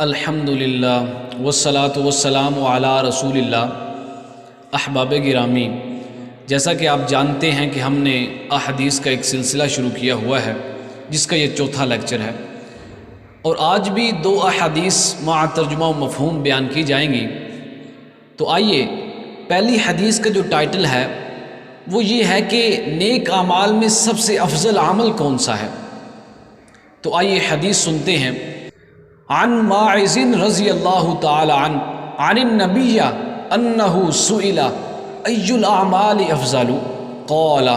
الحمدللہ والصلاة والسلام علی رسول اللہ۔ احباب گرامی، جیسا کہ آپ جانتے ہیں کہ ہم نے احادیث کا ایک سلسلہ شروع کیا ہوا ہے جس کا یہ چوتھا لیکچر ہے، اور آج بھی 2 احادیث مع ترجمہ و مفہوم بیان کی جائیں گی۔ تو آئیے، پہلی حدیث کا جو ٹائٹل ہے وہ یہ ہے کہ نیک اعمال میں سب سے افضل عمل کون سا ہے۔ تو آئیے حدیث سنتے ہیں۔ عن ماعز رضی اللہ تعالی عنہ عن النبی انہ سئل ای الاعمال افضل قال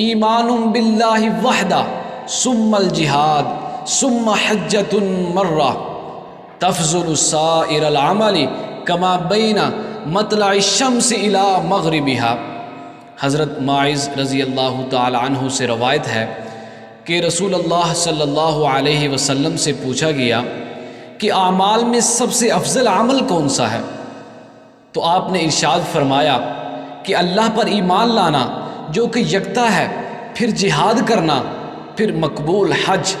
ایمان باللہ وحدہ ثم الجہاد ثم حجۃ مرہ تفضل سائر العمل کما بین مطلع الشمس الی مغربها۔ حضرت ماعز رضی اللہ تعالی عنہ سے روایت ہے کہ رسول اللہ صلی اللہ علیہ وسلم سے پوچھا گیا کہ اعمال میں سب سے افضل عمل کون سا ہے، تو آپ نے ارشاد فرمایا کہ اللہ پر ایمان لانا جو کہ یکتا ہے، پھر جہاد کرنا، پھر مقبول حج۔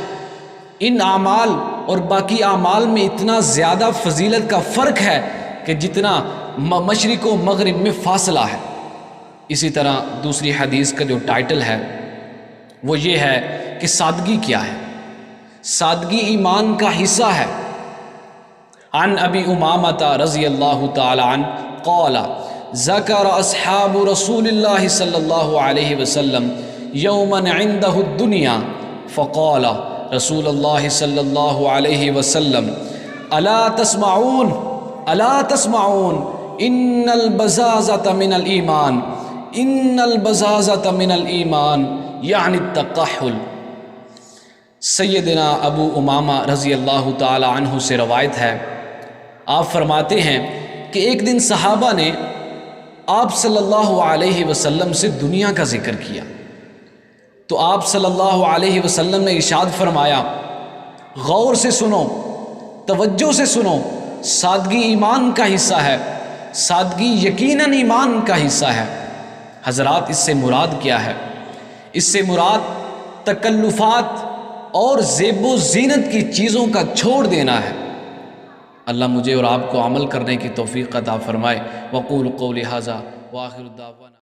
ان اعمال اور باقی اعمال میں اتنا زیادہ فضیلت کا فرق ہے کہ جتنا مشرق و مغرب میں فاصلہ ہے۔ اسی طرح دوسری حدیث کا جو ٹائٹل ہے وہ یہ ہے کہ سادگی کیا ہے۔ سادگی ایمان کا حصہ ہے۔ عن ابی امامۃ رضی اللہ تعالی عنہ قال ذکر اصحاب رسول اللہ صلی اللہ علیہ وسلم یوما عنده الدنیا فقال رسول اللہ صلی اللہ علیہ وسلم الا تسمعون الا تسمعون ان البزازۃ من الایمان ان البزازۃ من الایمان یعنی التقحل۔ سیدنا ابو امامہ رضی اللہ تعالی عنہ سے روایت ہے، آپ فرماتے ہیں کہ ایک دن صحابہ نے آپ صلی اللہ علیہ وسلم سے دنیا کا ذکر کیا، تو آپ صلی اللہ علیہ وسلم نے ارشاد فرمایا، غور سے سنو، توجہ سے سنو، سادگی ایمان کا حصہ ہے، سادگی یقیناً ایمان کا حصہ ہے۔ حضرات، اس سے مراد کیا ہے؟ اس سے مراد تکلفات اور زیب و زینت کی چیزوں کا چھوڑ دینا ہے۔ اللہ مجھے اور آپ کو عمل کرنے کی توفیق عطا فرمائے۔ وقول قولی ھذا وآخر الدعوانا